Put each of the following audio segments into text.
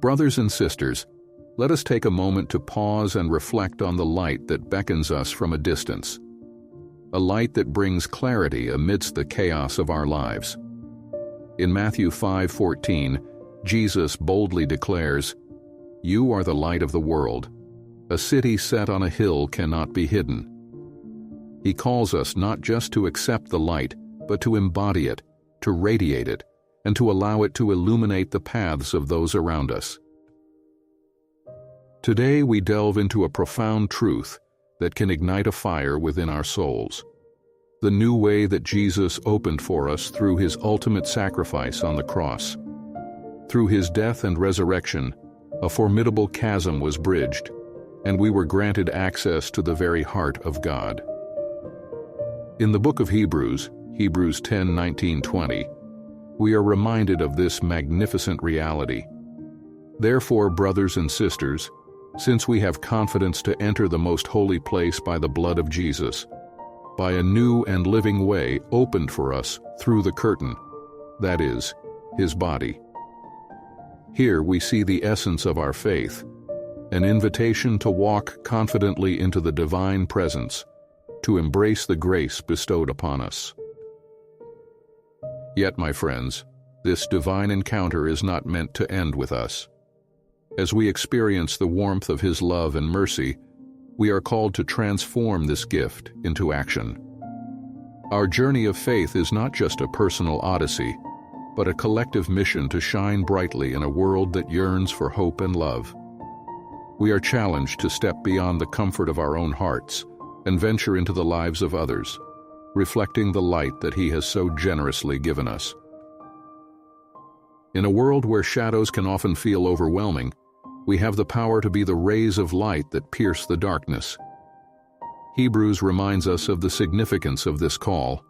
Brothers and sisters, let us take a moment to pause and reflect on the light that beckons us from a distance. A light that brings clarity amidst the chaos of our lives. In Matthew 5:14, Jesus boldly declares, "You are the light of the world. A city set on a hill cannot be hidden." He calls us not just to accept the light, but to embody it, to radiate it, and to allow it to illuminate the paths of those around us. Today we delve into a profound truth that can ignite a fire within our souls. The new way that Jesus opened for us through his ultimate sacrifice on the cross. Through his death and resurrection, a formidable chasm was bridged, and we were granted access to the very heart of God. In the book of Hebrews 10:19-20, we are reminded of this magnificent reality. Therefore, brothers and sisters, since we have confidence to enter the most holy place by the blood of Jesus, by a new and living way opened for us through the curtain, that is, his body. Here we see the essence of our faith, an invitation to walk confidently into the divine presence, to embrace the grace bestowed upon us. Yet, my friends, this divine encounter is not meant to end with us. As we experience the warmth of his love and mercy, we are called to transform this gift into action. Our journey of faith is not just a personal odyssey, but a collective mission to shine brightly in a world that yearns for hope and love. We are challenged to step beyond the comfort of our own hearts and venture into the lives of others, reflecting the light that he has so generously given us. In a world where shadows can often feel overwhelming, we have the power to be the rays of light that pierce the darkness. Hebrews reminds us of the significance of this call.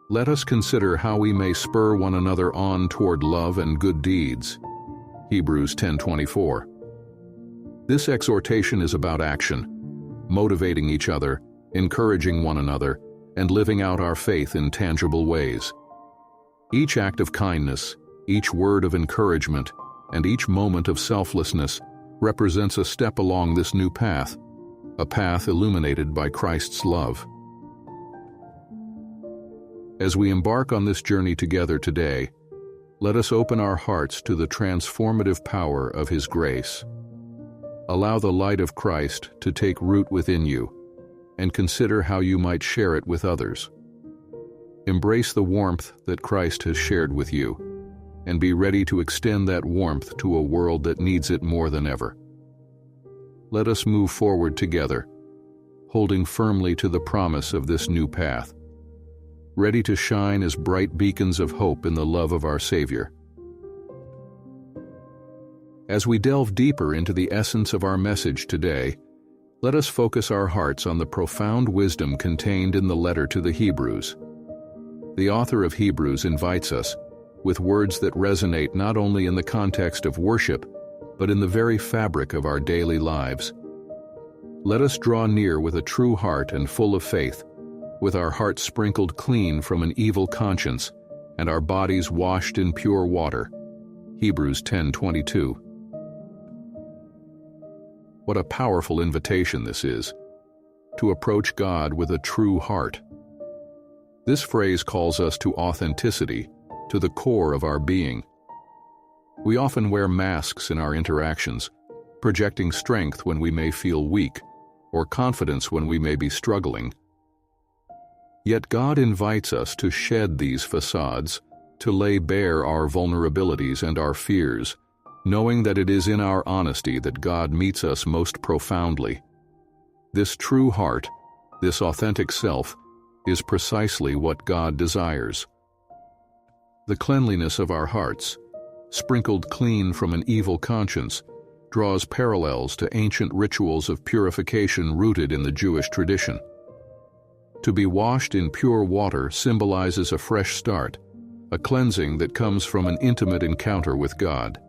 Let us consider how we may spur one another on toward love and good deeds. Hebrews 10:24. This exhortation is about action, motivating each other, encouraging one another, and living out our faith in tangible ways. Each act of kindness, each word of encouragement, and each moment of selflessness represents a step along this new path, a path illuminated by Christ's love. As we embark on this journey together today, let us open our hearts to the transformative power of his grace. Allow the light of Christ to take root within you, and consider how you might share it with others. Embrace the warmth that Christ has shared with you, and be ready to extend that warmth to a world that needs it more than ever. Let us move forward together, holding firmly to the promise of this new path, ready to shine as bright beacons of hope in the love of our Savior. As we delve deeper into the essence of our message today, let us focus our hearts on the profound wisdom contained in the letter to the Hebrews. The author of Hebrews invites us, with words that resonate not only in the context of worship, but in the very fabric of our daily lives. Let us draw near with a true heart and full of faith, with our hearts sprinkled clean from an evil conscience and our bodies washed in pure water. Hebrews 10:22. What a powerful invitation this is, to approach God with a true heart. This phrase calls us to authenticity, to the core of our being. We often wear masks in our interactions, projecting strength when we may feel weak, or confidence when we may be struggling. Yet God invites us to shed these facades, to lay bare our vulnerabilities and our fears, knowing that it is in our honesty that God meets us most profoundly. This true heart, this authentic self, is precisely what God desires. The cleanliness of our hearts, sprinkled clean from an evil conscience, draws parallels to ancient rituals of purification rooted in the Jewish tradition. To be washed in pure water symbolizes a fresh start, a cleansing that comes from an intimate encounter with God.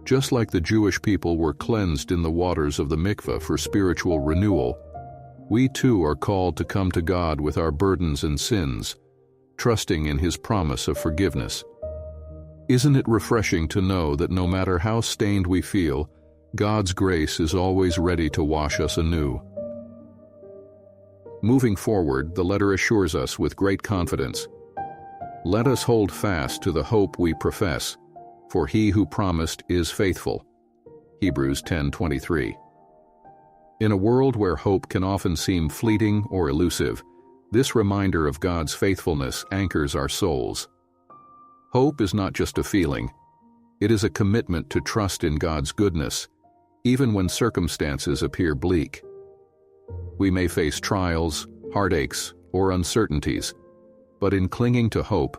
Just like the Jewish people were cleansed in the waters of the mikveh for spiritual renewal, we too are called to come to God with our burdens and sins, trusting in his promise of forgiveness. Isn't it refreshing to know that no matter how stained we feel, God's grace is always ready to wash us anew? Moving forward, the letter assures us with great confidence, "Let us hold fast to the hope we profess, for he who promised is faithful." Hebrews 10:23. In a world where hope can often seem fleeting or elusive, this reminder of God's faithfulness anchors our souls. Hope is not just a feeling. It is a commitment to trust in God's goodness, even when circumstances appear bleak. We may face trials, heartaches, or uncertainties, but in clinging to hope,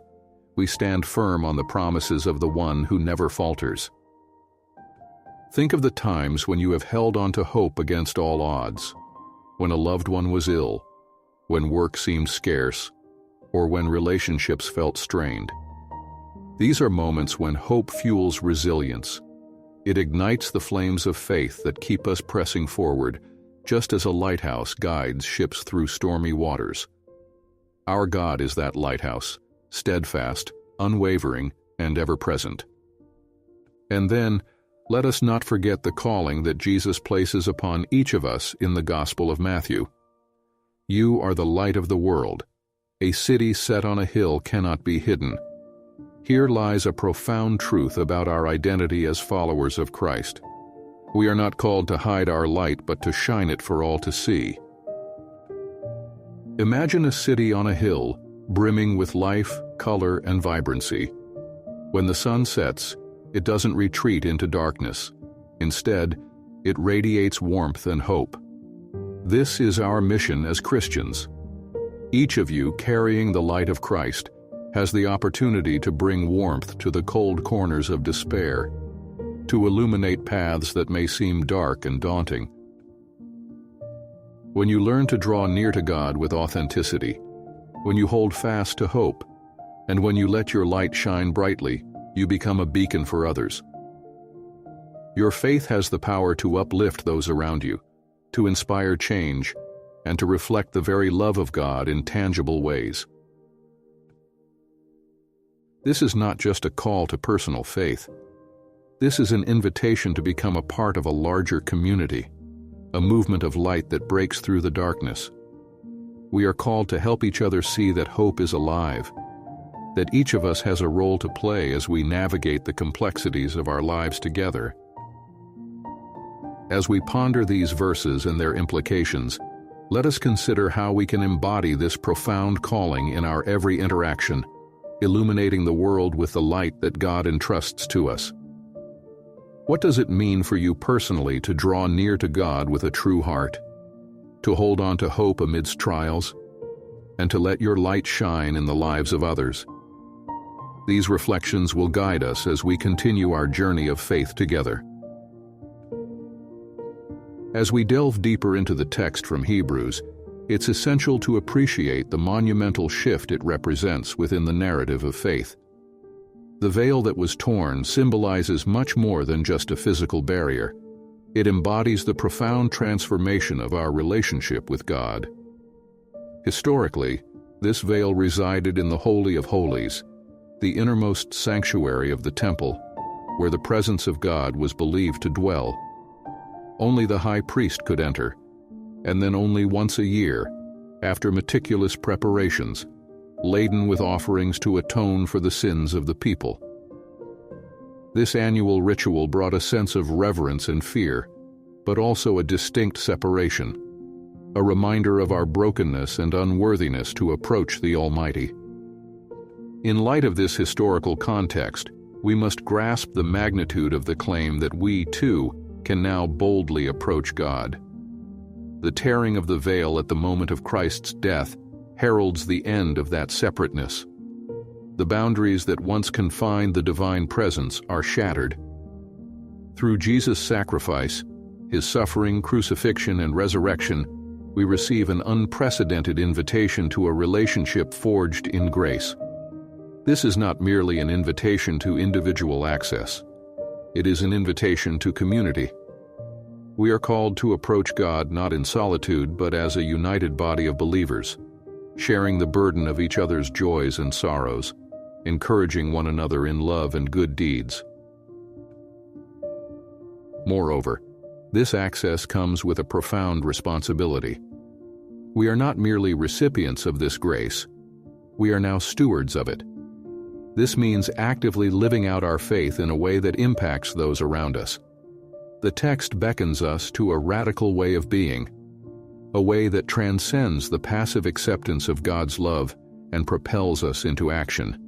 we stand firm on the promises of the one who never falters. Think of the times when you have held on to hope against all odds, when a loved one was ill, when work seemed scarce, or when relationships felt strained. These are moments when hope fuels resilience. It ignites the flames of faith that keep us pressing forward, just as a lighthouse guides ships through stormy waters. Our God is that lighthouse, steadfast, unwavering, and ever-present. And then, let us not forget the calling that Jesus places upon each of us in the Gospel of Matthew. "You are the light of the world. A city set on a hill cannot be hidden." Here lies a profound truth about our identity as followers of Christ. We are not called to hide our light, but to shine it for all to see. Imagine a city on a hill, brimming with life, color, and vibrancy. When the sun sets, it doesn't retreat into darkness. Instead, it radiates warmth and hope. This is our mission as Christians. Each of you, carrying the light of Christ, has the opportunity to bring warmth to the cold corners of despair, to illuminate paths that may seem dark and daunting. When you learn to draw near to God with authenticity, when you hold fast to hope, and when you let your light shine brightly, you become a beacon for others. Your faith has the power to uplift those around you, to inspire change, and to reflect the very love of God in tangible ways. This is not just a call to personal faith. This is an invitation to become a part of a larger community, a movement of light that breaks through the darkness. We are called to help each other see that hope is alive, that each of us has a role to play as we navigate the complexities of our lives together. As we ponder these verses and their implications, let us consider how we can embody this profound calling in our every interaction, illuminating the world with the light that God entrusts to us. What does it mean for you personally to draw near to God with a true heart, to hold on to hope amidst trials, and to let your light shine in the lives of others? These reflections will guide us as we continue our journey of faith together. As we delve deeper into the text from Hebrews, it's essential to appreciate the monumental shift it represents within the narrative of faith. The veil that was torn symbolizes much more than just a physical barrier. It embodies the profound transformation of our relationship with God. Historically, this veil resided in the Holy of Holies, the innermost sanctuary of the temple, where the presence of God was believed to dwell. Only the high priest could enter, and then only once a year, after meticulous preparations, laden with offerings to atone for the sins of the people. This annual ritual brought a sense of reverence and fear, but also a distinct separation, a reminder of our brokenness and unworthiness to approach the Almighty. In light of this historical context, we must grasp the magnitude of the claim that we, too, can now boldly approach God. The tearing of the veil at the moment of Christ's death heralds the end of that separateness. The boundaries that once confined the divine presence are shattered. Through Jesus' sacrifice, his suffering, crucifixion, and resurrection, we receive an unprecedented invitation to a relationship forged in grace. This is not merely an invitation to individual access. It is an invitation to community. We are called to approach God not in solitude, but as a united body of believers, sharing the burden of each other's joys and sorrows, encouraging one another in love and good deeds. Moreover, this access comes with a profound responsibility. We are not merely recipients of this grace, we are now stewards of it. This means actively living out our faith in a way that impacts those around us. The text beckons us to a radical way of being, a way that transcends the passive acceptance of God's love and propels us into action.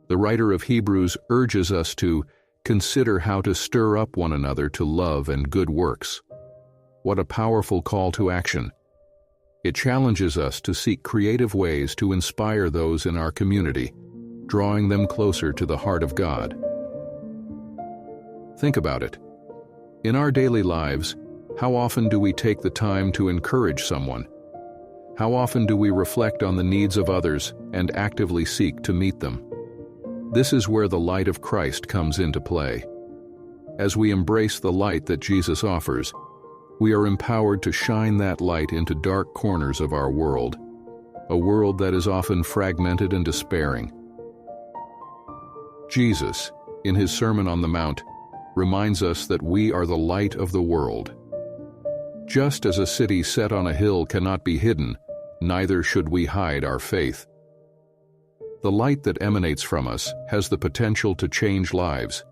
The writer of Hebrews urges us to consider how to stir up one another to love and good works. What a powerful call to action! It challenges us to seek creative ways to inspire those in our community, drawing them closer to the heart of God. Think about it. In our daily lives, how often do we take the time to encourage someone? How often do we reflect on the needs of others and actively seek to meet them? This is where the light of Christ comes into play. As we embrace the light that Jesus offers, we are empowered to shine that light into dark corners of our world, a world that is often fragmented and despairing. Jesus, in his Sermon on the Mount, reminds us that we are the light of the world. Just as a city set on a hill cannot be hidden, neither should we hide our faith. The light that emanates from us has the potential to change lives.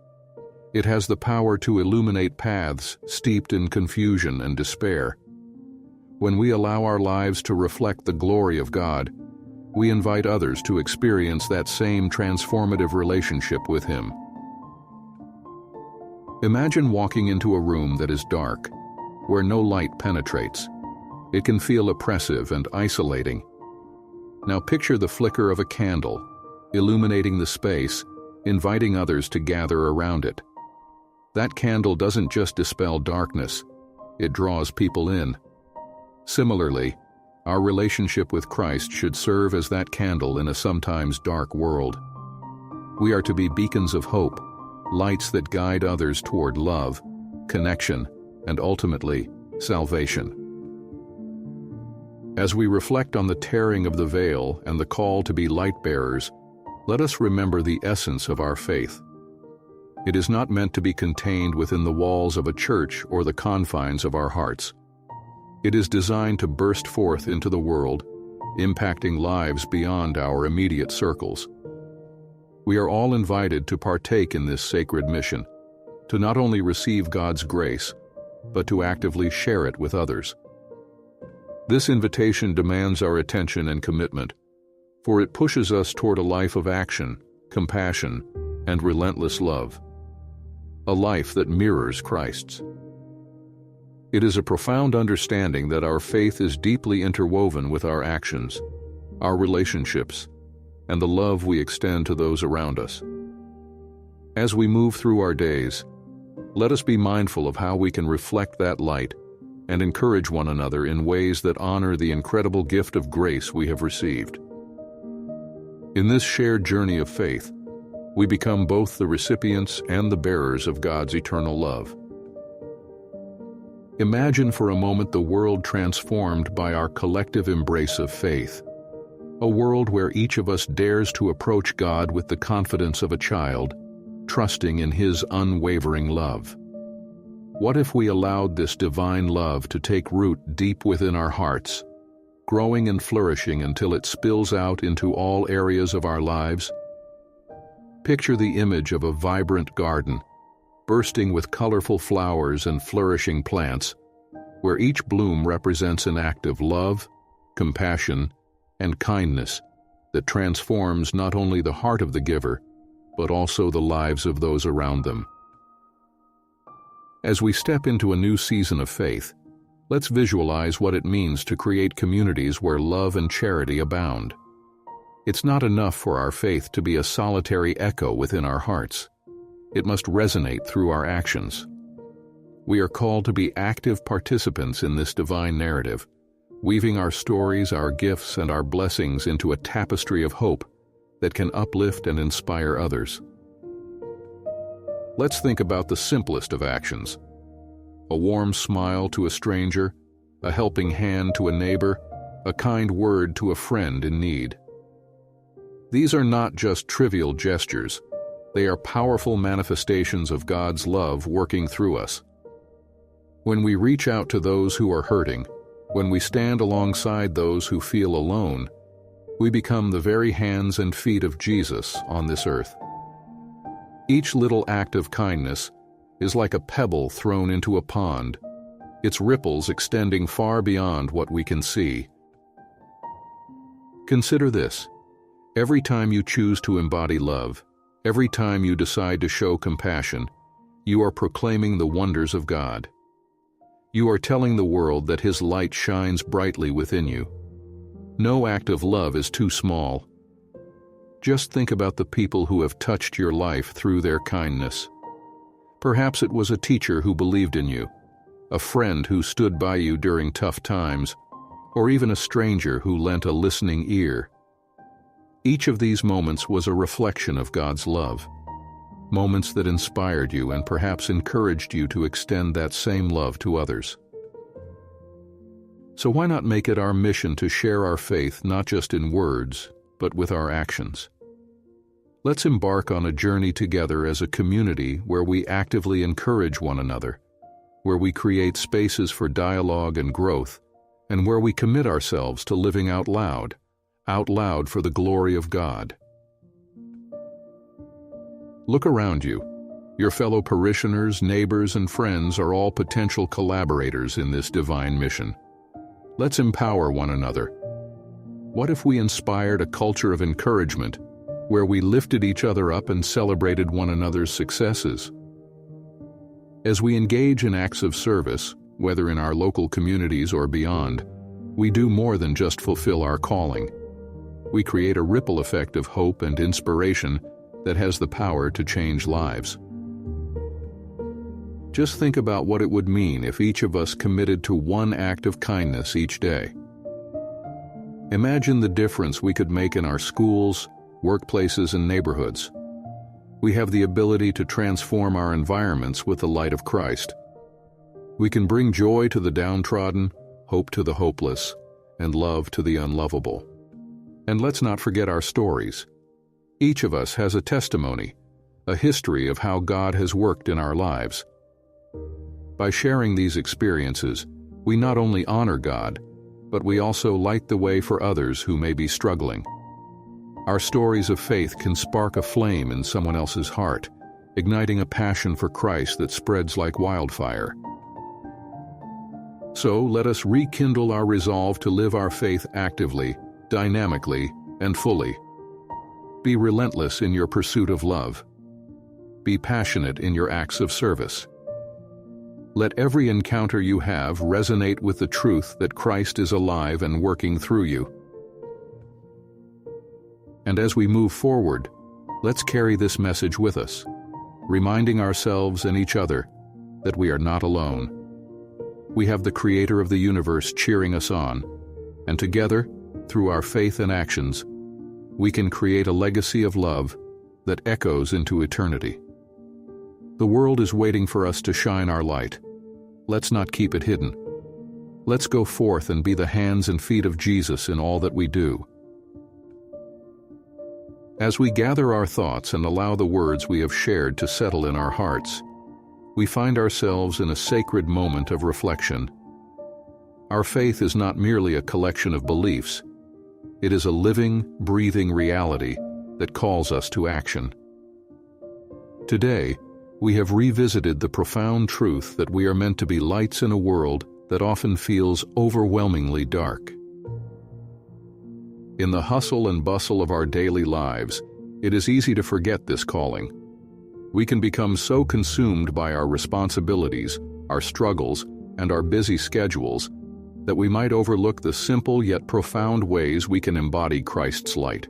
It has the power to illuminate paths steeped in confusion and despair. When we allow our lives to reflect the glory of God, we invite others to experience that same transformative relationship with Him. Imagine walking into a room that is dark, where no light penetrates. It can feel oppressive and isolating. Now picture the flicker of a candle, illuminating the space, inviting others to gather around it. That candle doesn't just dispel darkness, it draws people in. Similarly, our relationship with Christ should serve as that candle in a sometimes dark world. We are to be beacons of hope, lights that guide others toward love, connection, and ultimately, salvation. As we reflect on the tearing of the veil and the call to be light-bearers, let us remember the essence of our faith. It is not meant to be contained within the walls of a church or the confines of our hearts. It is designed to burst forth into the world, impacting lives beyond our immediate circles. We are all invited to partake in this sacred mission, to not only receive God's grace, but to actively share it with others. This invitation demands our attention and commitment, for it pushes us toward a life of action, compassion, and relentless love. A life that mirrors Christ's. It is a profound understanding that our faith is deeply interwoven with our actions, our relationships, and the love we extend to those around us. As we move through our days, let us be mindful of how we can reflect that light and encourage one another in ways that honor the incredible gift of grace we have received. In this shared journey of faith, we become both the recipients and the bearers of God's eternal love. Imagine for a moment the world transformed by our collective embrace of faith, a world where each of us dares to approach God with the confidence of a child, trusting in His unwavering love. What if we allowed this divine love to take root deep within our hearts, growing and flourishing until it spills out into all areas of our lives? Picture the image of a vibrant garden, bursting with colorful flowers and flourishing plants, where each bloom represents an act of love, compassion, and kindness that transforms not only the heart of the giver, but also the lives of those around them. As we step into a new season of faith, let's visualize what it means to create communities where love and charity abound. It's not enough for our faith to be a solitary echo within our hearts. It must resonate through our actions. We are called to be active participants in this divine narrative, weaving our stories, our gifts, and our blessings into a tapestry of hope that can uplift and inspire others. Let's think about the simplest of actions. A warm smile to a stranger, a helping hand to a neighbor, a kind word to a friend in need. These are not just trivial gestures. They are powerful manifestations of God's love working through us. When we reach out to those who are hurting, when we stand alongside those who feel alone, we become the very hands and feet of Jesus on this earth. Each little act of kindness is like a pebble thrown into a pond, its ripples extending far beyond what we can see. Consider this. Every time you choose to embody love, every time you decide to show compassion, you are proclaiming the wonders of God. You are telling the world that His light shines brightly within you. No act of love is too small. Just think about the people who have touched your life through their kindness. Perhaps it was a teacher who believed in you, a friend who stood by you during tough times, or even a stranger who lent a listening ear. Each of these moments was a reflection of God's love, moments that inspired you and perhaps encouraged you to extend that same love to others. So why not make it our mission to share our faith not just in words, but with our actions? Let's embark on a journey together as a community where we actively encourage one another, where we create spaces for dialogue and growth, and where we commit ourselves to living out loud for the glory of God. Look around you. Your fellow parishioners, neighbors, and friends are all potential collaborators in this divine mission. Let's empower one another. What if we inspired a culture of encouragement, where we lifted each other up and celebrated one another's successes? As we engage in acts of service, whether in our local communities or beyond, we do more than just fulfill our calling. We create a ripple effect of hope and inspiration that has the power to change lives. Just think about what it would mean if each of us committed to one act of kindness each day. Imagine the difference we could make in our schools, workplaces, and neighborhoods. We have the ability to transform our environments with the light of Christ. We can bring joy to the downtrodden, hope to the hopeless, and love to the unlovable. And let's not forget our stories. Each of us has a testimony, a history of how God has worked in our lives. By sharing these experiences, we not only honor God, but we also light the way for others who may be struggling. Our stories of faith can spark a flame in someone else's heart, igniting a passion for Christ that spreads like wildfire. So let us rekindle our resolve to live our faith actively, dynamically, and fully. Be relentless in your pursuit of love. Be passionate in your acts of service. Let every encounter you have resonate with the truth that Christ is alive and working through you. And as we move forward, let's carry this message with us, reminding ourselves and each other that we are not alone. We have the Creator of the universe cheering us on, and together, through our faith and actions, we can create a legacy of love that echoes into eternity. The world is waiting for us to shine our light. Let's not keep it hidden. Let's go forth and be the hands and feet of Jesus in all that we do. As we gather our thoughts and allow the words we have shared to settle in our hearts, we find ourselves in a sacred moment of reflection. Our faith is not merely a collection of beliefs. It is a living, breathing reality that calls us to action. Today, we have revisited the profound truth that we are meant to be lights in a world that often feels overwhelmingly dark. In the hustle and bustle of our daily lives, it is easy to forget this calling. We can become so consumed by our responsibilities, our struggles, and our busy schedules that we might overlook the simple yet profound ways we can embody Christ's light.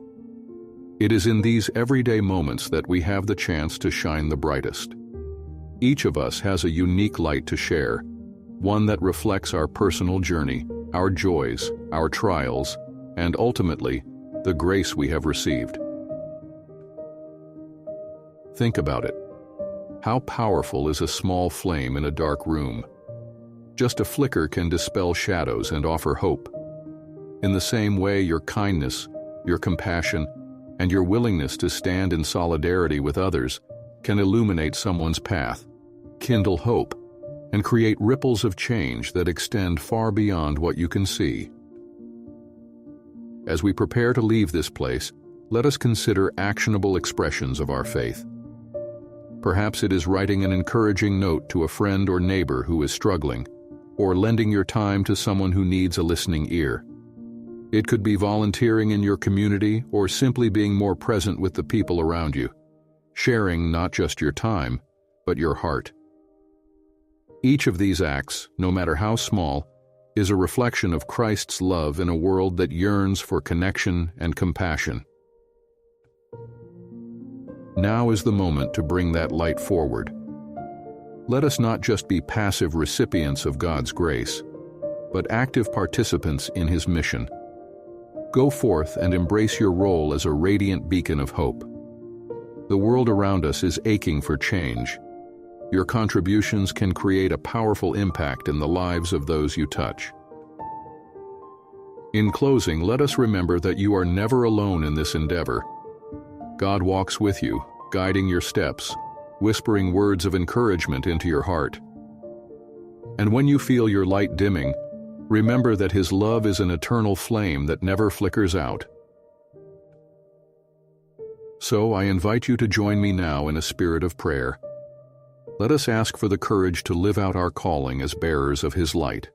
It is in these everyday moments that we have the chance to shine the brightest. Each of us has a unique light to share, one that reflects our personal journey, our joys, our trials, and ultimately, the grace we have received. Think about it. How powerful is a small flame in a dark room? Just a flicker can dispel shadows and offer hope. In the same way, your kindness, your compassion, and your willingness to stand in solidarity with others can illuminate someone's path, kindle hope, and create ripples of change that extend far beyond what you can see. As we prepare to leave this place, let us consider actionable expressions of our faith. Perhaps it is writing an encouraging note to a friend or neighbor who is struggling, or lending your time to someone who needs a listening ear. It could be volunteering in your community or simply being more present with the people around you, sharing not just your time, but your heart. Each of these acts, no matter how small, is a reflection of Christ's love in a world that yearns for connection and compassion. Now is the moment to bring that light forward. Let us not just be passive recipients of God's grace, but active participants in His mission. Go forth and embrace your role as a radiant beacon of hope. The world around us is aching for change. Your contributions can create a powerful impact in the lives of those you touch. In closing, let us remember that you are never alone in this endeavor. God walks with you, guiding your steps, whispering words of encouragement into your heart. And when you feel your light dimming, remember that His love is an eternal flame that never flickers out. So I invite you to join me now in a spirit of prayer. Let us ask for the courage to live out our calling as bearers of His light.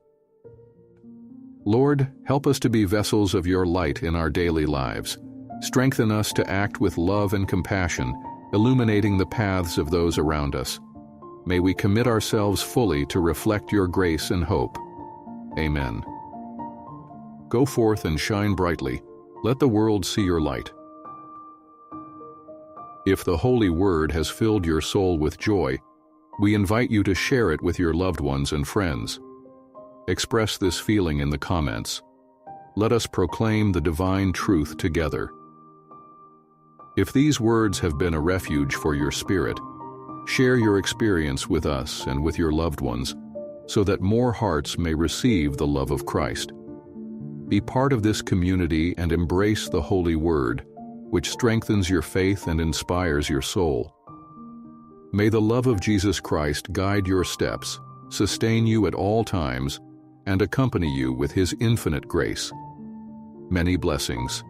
Lord, help us to be vessels of your light in our daily lives. Strengthen us to act with love and compassion, illuminating the paths of those around us. May we commit ourselves fully to reflect your grace and hope. Amen. Go forth and shine brightly. Let the world see your light. If the Holy Word has filled your soul with joy, we invite you to share it with your loved ones and friends. Express this feeling in the comments. Let us proclaim the divine truth together. If these words have been a refuge for your spirit, share your experience with us and with your loved ones, so that more hearts may receive the love of Christ. Be part of this community and embrace the Holy Word, which strengthens your faith and inspires your soul. May the love of Jesus Christ guide your steps, sustain you at all times, and accompany you with His infinite grace. Many blessings.